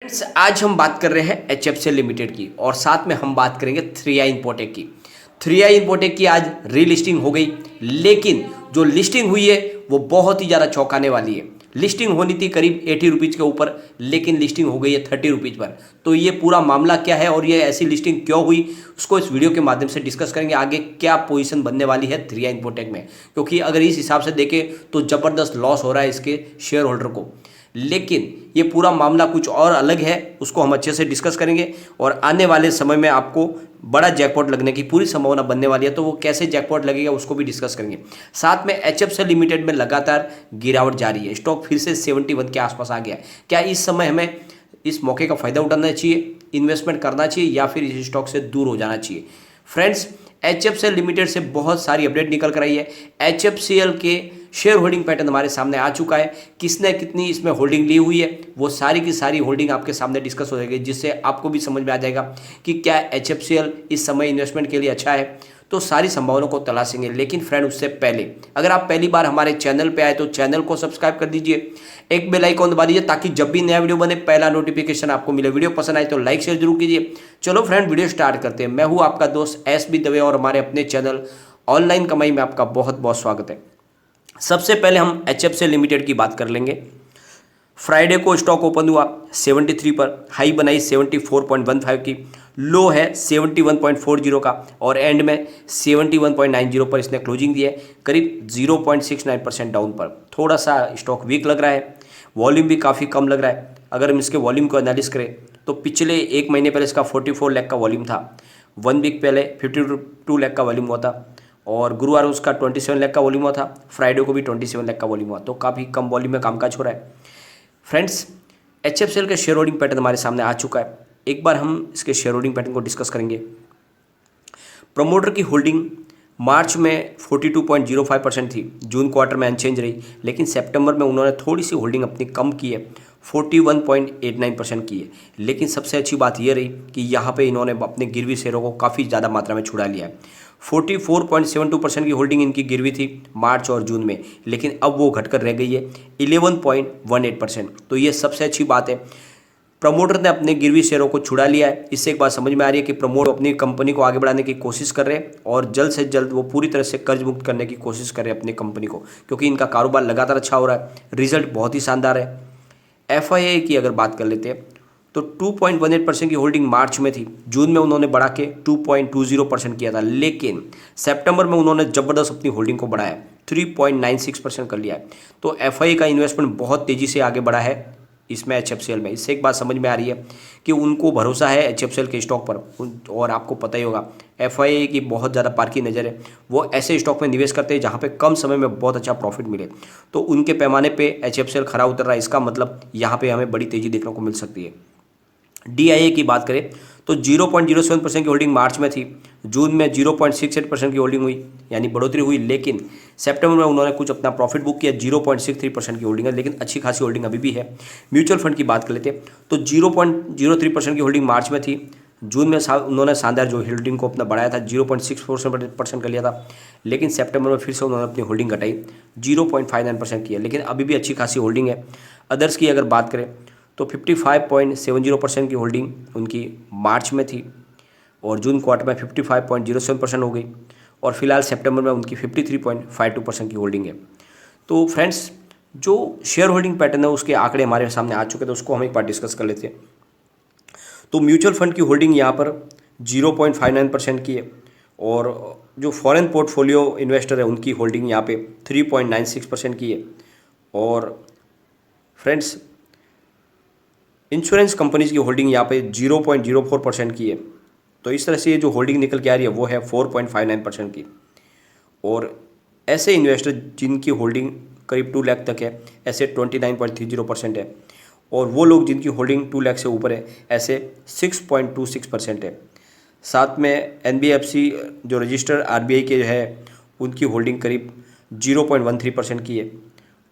Friends, आज हम बात कर रहे हैं एचएफसीएल लिमिटेड की और साथ में हम बात करेंगे 3i इन्फोटेक की। 3i इन्फोटेक की आज रीलिस्टिंग हो गई, लेकिन जो लिस्टिंग हुई है वो बहुत ही ज़्यादा चौंकाने वाली है। लिस्टिंग होनी थी करीब 80 रुपीज़ के ऊपर, लेकिन लिस्टिंग हो गई है 30 रुपीज़ पर। तो ये पूरा मामला क्या है और ये ऐसी लिस्टिंग क्यों हुई, उसको इस वीडियो के माध्यम से डिस्कस करेंगे। आगे क्या पोजीशन बनने वाली है 3i इन्फोटेक में, क्योंकि अगर इस हिसाब से देखें तो ज़बरदस्त लॉस हो रहा है इसके शेयर होल्डर को। लेकिन ये पूरा मामला कुछ और अलग है, उसको हम अच्छे से डिस्कस करेंगे और आने वाले समय में आपको बड़ा जैकपॉट लगने की पूरी संभावना बनने वाली है। तो वो कैसे जैकपॉट लगेगा उसको भी डिस्कस करेंगे। साथ में एचएफसीएल लिमिटेड में लगातार गिरावट जारी है, स्टॉक फिर से 71 के आसपास आ गया है। क्या इस समय हमें इस मौके का फायदा उठाना चाहिए, इन्वेस्टमेंट करना चाहिए या फिर इस स्टॉक से दूर हो जाना चाहिए? फ्रेंड्स, एचएफसीएल लिमिटेड से बहुत सारी अपडेट निकल कर आई है। एचएफसीएल के शेयर होल्डिंग पैटर्न हमारे सामने आ चुका है, किसने कितनी इसमें होल्डिंग ली हुई है वो सारी की सारी होल्डिंग आपके सामने डिस्कस हो जाएगी, जिससे आपको भी समझ में आ जाएगा कि क्या एचएफसीएल इस समय इन्वेस्टमेंट के लिए अच्छा है। तो सारी संभावनाओं को तलाशेंगे। लेकिन फ्रेंड, उससे पहले अगर आप पहली बार हमारे चैनल पे आए तो चैनल को सब्सक्राइब कर दीजिए, एक बेल आइकॉन दबा दीजिए ताकि जब भी नया वीडियो बने पहला नोटिफिकेशन आपको मिले। वीडियो पसंद आए तो लाइक शेयर जरूर कीजिए। चलो फ्रेंड, वीडियो स्टार्ट करते हैं। मैं हूँ आपका दोस्त एसबी दवे और हमारे अपने चैनल ऑनलाइन कमाई में आपका बहुत बहुत स्वागत है। सबसे पहले हम एचएफसीएल लिमिटेड की बात कर लेंगे। फ्राइडे को स्टॉक ओपन हुआ 73 पर, हाई बनाई 74.15 की, लो है 71.40 का और एंड में 71.90 पर इसने क्लोजिंग दी है, करीब 0.69% डाउन पर। थोड़ा सा स्टॉक वीक लग रहा है, वॉल्यूम भी काफ़ी कम लग रहा है। अगर हम इसके वॉल्यूम को एनालिस करें तो पिछले एक महीने पहले इसका 44 लाख का वॉल्यूम था, 1 वीक पहले 52 लाख का वॉल्यूम हुआ था और गुरुवार उसका 27 लाख का वॉल्यूम हुआ था, फ्राइडे को भी 27 लाख का वॉल्यूम हुआ। तो काफ़ी कम वॉल्यूम में कामकाज हो रहा है। फ्रेंड्स, एचएफसीएल के शेयर होल्डिंग पैटर्न हमारे सामने आ चुका है। एक बार हम इसके शेयर होल्डिंग पैटर्न को डिस्कस करेंगे। प्रमोटर की होल्डिंग मार्च में 42.05% थी, जून क्वार्टर में अनचेंज रही, लेकिन सितंबर में उन्होंने थोड़ी सी होल्डिंग अपनी कम की है, 41.89% की है। लेकिन सबसे अच्छी बात यह रही कि यहाँ पे इन्होंने अपने गिरवी शेयरों को काफ़ी ज़्यादा मात्रा में छुड़ा लिया है। 44.72% की होल्डिंग इनकी गिरवी थी मार्च और जून में, लेकिन अब वो घटकर रह गई है 11.18%। तो ये सबसे अच्छी बात है, प्रमोटर ने अपने गिरवी शेयरों को छुड़ा लिया है। इससे एक बात समझ में आ रही है कि प्रमोटर अपनी कंपनी को आगे बढ़ाने की कोशिश कर रहे हैं और जल्द से जल्द वो पूरी तरह से कर्ज मुक्त करने की कोशिश कर रहे हैं अपनी कंपनी को, क्योंकि इनका कारोबार लगातार अच्छा हो रहा है, रिजल्ट बहुत ही शानदार है। एफआईआई की अगर बात कर लेते हैं तो 2.18% की होल्डिंग मार्च में थी, जून में उन्होंने बढ़ा के 2.20% किया था, लेकिन सितंबर में उन्होंने ज़बरदस्त अपनी होल्डिंग को बढ़ाया, 3.96% कर लिया है। तो एफआईआई का इन्वेस्टमेंट बहुत तेज़ी से आगे बढ़ा है इसमें एचएफसीएल में। इससे एक बात समझ में आ रही है कि उनको भरोसा है एचएफसीएल के स्टॉक पर। और आपको पता ही होगा एफआईआई की बहुत ज़्यादा पारखी नज़र है, वो ऐसे स्टॉक में निवेश करते हैं जहाँ पे कम समय में बहुत अच्छा प्रॉफिट मिले। तो उनके पैमाने पे एचएफसीएल खरा उतर रहा है, इसका मतलब यहाँ पे हमें बड़ी तेज़ी देखने को मिल सकती है। डीआईए की बात करें तो 0.07% की होल्डिंग मार्च में थी, जून में 0.68% की होल्डिंग हुई, यानी बढ़ोतरी हुई, लेकिन सितंबर में उन्होंने कुछ अपना प्रॉफिट बुक किया, 0.63% की होल्डिंग है, लेकिन अच्छी खासी होल्डिंग अभी भी है। म्यूचुअल फंड की बात कर लेते हैं तो 0.03% की होल्डिंग मार्च में थी, जून में उन्होंने शानदार जो होल्डिंग को अपना बढ़ाया था, 0.64% कर लिया था, लेकिन सितंबर में फिर से उन्होंने अपनी होल्डिंग घटाई, 0.59% की है, लेकिन अभी भी अच्छी खासी होल्डिंग है। अदर्स की अगर बात करें तो 55.70% की होल्डिंग उनकी मार्च में थी और जून क्वार्टर में 55.07% हो गई और फिलहाल सितंबर में उनकी 53.52% की होल्डिंग है। तो फ्रेंड्स, जो शेयर होल्डिंग पैटर्न है उसके आंकड़े हमारे सामने आ चुके हैं, तो उसको हम एक बार डिस्कस कर लेते हैं। तो म्यूचुअल फंड की होल्डिंग यहाँ पर 0.59% की है और जो फॉरेन पोर्टफोलियो इन्वेस्टर है उनकी होल्डिंग यहाँ पे 3.96% की है। और फ्रेंड्स, इंश्योरेंस कंपनीज की होल्डिंग यहाँ पे 0.04% की है। तो इस तरह से ये जो होल्डिंग निकल के आ रही है वो है 4.59% की। और ऐसे इन्वेस्टर जिनकी होल्डिंग करीब 2 लाख तक है, ऐसे 29.30% है, और वो लोग जिनकी होल्डिंग 2 लाख से ऊपर है, ऐसे 6.26% है। साथ में एनबीएफसी जो रजिस्टर आरबीआई के जो है उनकी होल्डिंग करीब 0.13% की है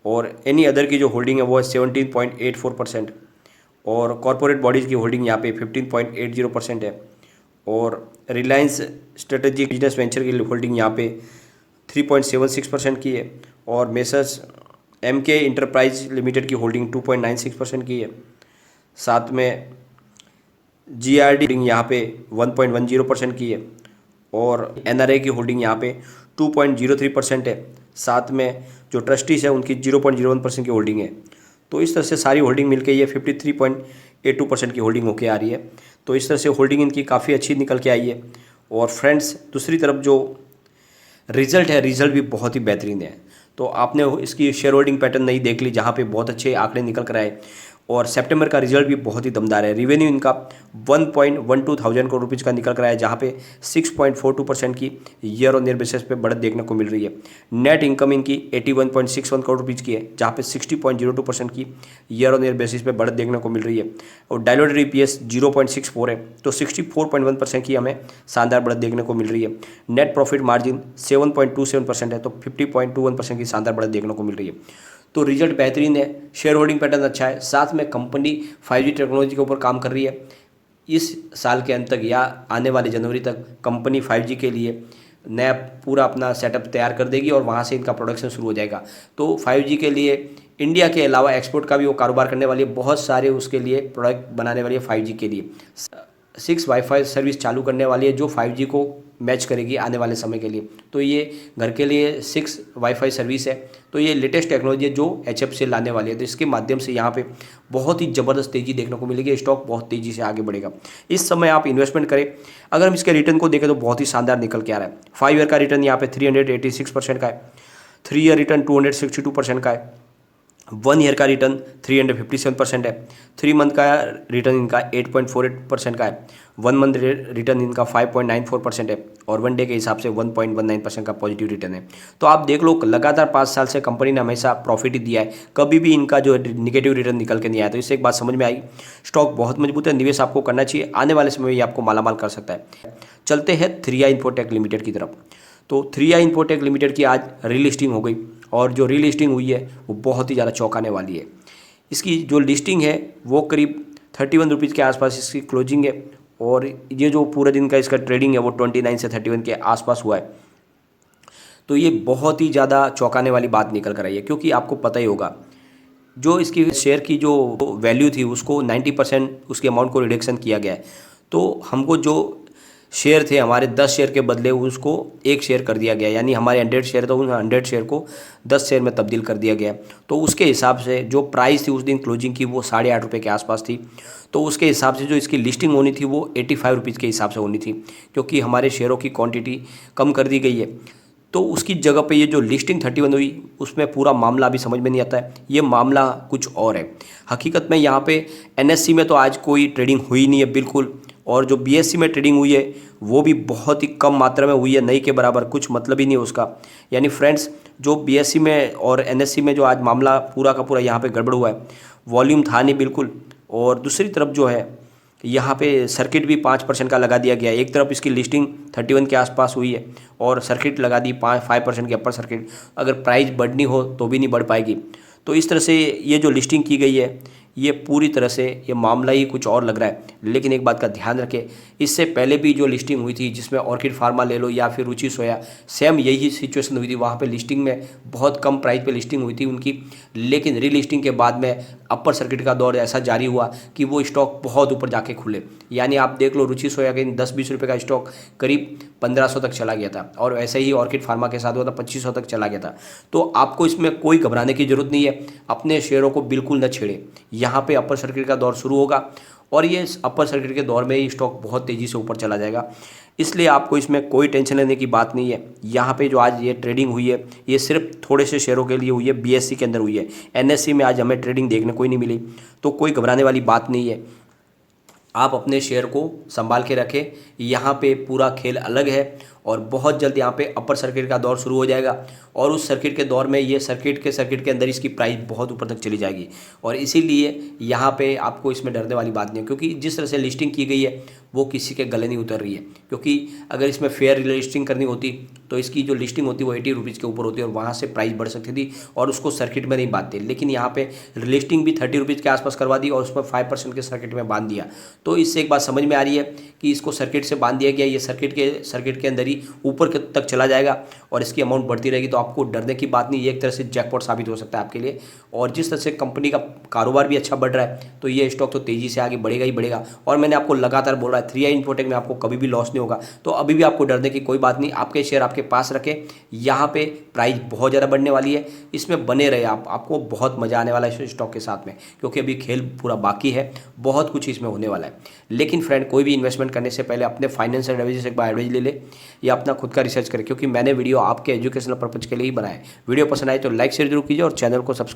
और एनी अदर की जो होल्डिंग है वो है 17.84%। और कॉरपोरेट बॉडीज़ की होल्डिंग यहाँ पे 15.80% है और रिलायंस स्ट्रेटेजिक बिजनेस वेंचर की होल्डिंग यहाँ पे 3.76% की है और मेसर्स एमके इंटरप्राइज लिमिटेड की होल्डिंग 2.96% की है। साथ में GRD होल्डिंग यहाँ पे 1.10% की है और NRA की होल्डिंग यहाँ पे 2.03% है। साथ में जो ट्रस्टीज है उनकी 0.01% की होल्डिंग है। तो इस तरह से सारी होल्डिंग मिलके ये 53.82% की होल्डिंग होके आ रही है। तो इस तरह से होल्डिंग इनकी काफ़ी अच्छी निकल के आई है। और फ्रेंड्स, दूसरी तरफ जो रिज़ल्ट है, रिज़ल्ट भी बहुत ही बेहतरीन है। तो आपने इसकी शेयर होल्डिंग पैटर्न नहीं देख ली, जहाँ पे बहुत अच्छे आंकड़े निकल कर आए और सितंबर का रिजल्ट भी बहुत ही दमदार है। रिवेन्यू इनका 1.12 थाउजेंड करोड़ रुपीज़ का निकल कर आया, जहाँ पे 6.42% की ईयर ऑन ईयर बेसिस पे बढ़त देखने को मिल रही है। नेट इनकम इनकी 81.61 करोड़ रुपीज़ की है, जहाँ पे 60.02% की ईयर ऑन ईयर बेसिस पे बढ़त देखने को मिल रही है। और डायलूटेड EPS 0.64 है, तो 64.1% की हमें शानदार बढ़त देखने को मिल रही है। नेट प्रॉफिट मार्जिन 7.27% है, तो 50.21% की शानदार बढ़त देखने को मिल रही है। तो रिजल्ट बेहतरीन है, शेयर होल्डिंग पैटर्न अच्छा है। साथ में कंपनी 5G टेक्नोलॉजी के ऊपर काम कर रही है। इस साल के अंत तक या आने वाले जनवरी तक कंपनी 5G के लिए नया पूरा अपना सेटअप तैयार कर देगी और वहाँ से इनका प्रोडक्शन शुरू हो जाएगा। तो 5G के लिए इंडिया के अलावा एक्सपोर्ट का भी वो कारोबार करने वाली है। बहुत सारे उसके लिए प्रोडक्ट बनाने वाली है 5G के लिए। 6 वाईफाई सर्विस चालू करने वाली है जो 5G को मैच करेगी आने वाले समय के लिए। तो ये घर के लिए 6 वाईफाई सर्विस है। तो ये लेटेस्ट टेक्नोलॉजी है जो HFCL लाने वाली है। तो इसके माध्यम से यहाँ पे बहुत ही ज़बरदस्त तेज़ी देखने को मिलेगी, स्टॉक बहुत तेज़ी से आगे बढ़ेगा। इस समय आप इन्वेस्टमेंट करें। अगर हम इसके रिटर्न को देखें तो बहुत ही शानदार निकल के आ रहा है। 5 ईयर का रिटर्न यहाँ पे 386% का है, 3 ईयर रिटर्न 262% का है, 1 ईयर का रिटर्न 357% है, 3 मंथ का रिटर्न इनका 8.48% का है, 1 मंथ रिटर्न इनका 5.94% है और 1 डे के हिसाब से 1.19% का पॉजिटिव रिटर्न है। तो आप देख लो, लगातार 5 साल से कंपनी ने हमेशा प्रॉफिट ही दिया है, कभी भी इनका जो निगेटिव रिटर्न निकल के नहीं आया। तो इससे एक बात समझ में आई, स्टॉक बहुत मजबूत है, निवेश आपको करना चाहिए, आने वाले समय में ये आपको मालामाल कर सकता है। चलते हैं 3i इन्फोटेक लिमिटेड की तरफ। तो 3i इन्फोटेक लिमिटेड की आज रीलिस्टिंग हो गई और जो रीलिस्टिंग हुई है वो बहुत ही ज़्यादा चौंकाने वाली है। इसकी जो लिस्टिंग है वो करीब 31 रुपीज़ के आसपास इसकी क्लोजिंग है और ये जो पूरे दिन का इसका ट्रेडिंग है वो 29 से 31 के आसपास हुआ है। तो ये बहुत ही ज़्यादा चौंकाने वाली बात निकल कर आई है, क्योंकि आपको पता ही होगा जो इसकी शेयर की जो वैल्यू थी उसको 90% उसके अमाउंट को रिडक्शन किया गया है। तो हमको जो शेयर थे हमारे 10 शेयर के बदले उसको 1 शेयर कर दिया गया, यानी हमारे 100 शेयर तो उन 100 शेयर को 10 शेयर में तब्दील कर दिया गया। तो उसके हिसाब से जो प्राइस थी उस दिन क्लोजिंग की वो 8.5 रुपये के आसपास थी। तो उसके हिसाब से जो इसकी लिस्टिंग होनी थी वो 85 रुपीज़ के हिसाब से होनी थी, क्योंकि हमारे शेयरों की क्वांटिटी कम कर दी गई है। तो उसकी जगह पे ये जो लिस्टिंग 31 हुई उसमें पूरा मामला अभी समझ में नहीं आता है। ये मामला कुछ और है। हकीकत में यहाँ पे NSE में तो आज कोई ट्रेडिंग हुई नहीं है बिल्कुल, और जो BSE में ट्रेडिंग हुई है वो भी बहुत ही कम मात्रा में हुई है, नहीं के बराबर, कुछ मतलब ही नहीं है उसका। यानी फ्रेंड्स, जो BSE में और NSE में जो आज मामला पूरा का पूरा यहाँ पे गड़बड़ हुआ है, वॉल्यूम था नहीं बिल्कुल। और दूसरी तरफ जो है यहाँ पे सर्किट भी 5% का लगा दिया गया। एक तरफ इसकी लिस्टिंग 31 के आसपास हुई है और सर्किट लगा दी 5% की अपर सर्किट। अगर प्राइस बढ़नी हो तो भी नहीं बढ़ पाएगी। तो इस तरह से ये जो लिस्टिंग की गई है ये पूरी तरह से ये मामला ही कुछ और लग रहा है। लेकिन एक बात का ध्यान रखें, इससे पहले भी जो लिस्टिंग हुई थी जिसमें ऑर्किड फार्मा ले लो या फिर रुचि सोया, सेम यही सिचुएशन हुई थी। वहाँ पे लिस्टिंग में बहुत कम प्राइस पे लिस्टिंग हुई थी उनकी, लेकिन रीलिस्टिंग के बाद में अपर सर्किट का दौर ऐसा जारी हुआ कि वो स्टॉक बहुत ऊपर जाके खुले। यानी आप देख लो, रुचि सोया के 10-20 रुपये का स्टॉक करीब 1500 तक चला गया था और ऐसे ही ऑर्किड फार्मा के साथ हुआ था, 2500 तक चला गया था। तो आपको इसमें कोई घबराने की जरूरत नहीं है, अपने शेयरों को बिल्कुल न छेड़े। यहाँ पे अपर सर्किट का दौर शुरू होगा और ये अपर सर्किट के दौर में ही स्टॉक बहुत तेज़ी से ऊपर चला जाएगा, इसलिए आपको इसमें कोई टेंशन लेने की बात नहीं है। यहाँ पे जो आज ये ट्रेडिंग हुई है ये सिर्फ थोड़े से शेयरों के लिए हुई है, BSE के अंदर हुई है। NSE में आज हमें ट्रेडिंग देखने को ही नहीं मिली, तो कोई घबराने वाली बात नहीं है। आप अपने शेयर को संभाल के रखें, यहाँ पे पूरा खेल अलग है और बहुत जल्द यहाँ पे अपर सर्किट का दौर शुरू हो जाएगा और उस सर्किट के दौर में ये सर्किट के अंदर इसकी प्राइस बहुत ऊपर तक चली जाएगी। और इसीलिए यहाँ पे आपको इसमें डरने वाली बात नहीं है, क्योंकि जिस तरह से लिस्टिंग की गई है वो किसी के गले नहीं उतर रही है। क्योंकि अगर इसमें फेयर लिस्टिंग करनी होती तो इसकी जो लिस्टिंग होती है वो 80 रुपीज़ के ऊपर होती है और वहाँ से प्राइस बढ़ सकती थी और उसको सर्किट में नहीं बांधते। लेकिन यहाँ पे लिस्टिंग भी 30 रुपीज़ के आसपास करवा दी और उसमें 5% के सर्किट में बांध दिया। तो इससे एक बात समझ में आ रही है कि इसको सर्किट से बांध दिया गया, ये सर्किट के अंदर ही ऊपर तक चला जाएगा और इसकी अमाउंट बढ़ती रहेगी। तो आपको डरने की बात नहीं, ये एक तरह से जैकपॉट साबित हो सकता है आपके लिए। और जिस तरह से कंपनी का कारोबार भी अच्छा बढ़ रहा है तो ये स्टॉक तो तेज़ी से आगे बढ़ेगा ही बढ़ेगा। और मैंने आपको लगातार बोल रहा है 3i इन्फोटेक में आपको कभी भी लॉस नहीं होगा। तो अभी भी आपको डरने की कोई बात नहीं, आपके शेयर आपके पास रखें। यहाँ पे प्राइस बहुत ज़्यादा बढ़ने वाली है, इसमें बने रहे आपको बहुत मज़ा आने वाला है इस स्टॉक के साथ में, क्योंकि अभी खेल पूरा बाकी है, बहुत कुछ इसमें होने वाला है। लेकिन फ्रेंड, कोई भी इन्वेस्टमेंट करने से पहले अपने फाइनेंशियल एडवाइजर से एक बार एडवाइस ले ले या अपना खुद का रिसर्च करें, क्योंकि मैंने वीडियो आपके एजुकेशनल पर्पज़ के लिए ही बनाया है। वीडियो पसंद आए तो लाइक शेयर जरूर कीजिए और चैनल को सब्सक्राइब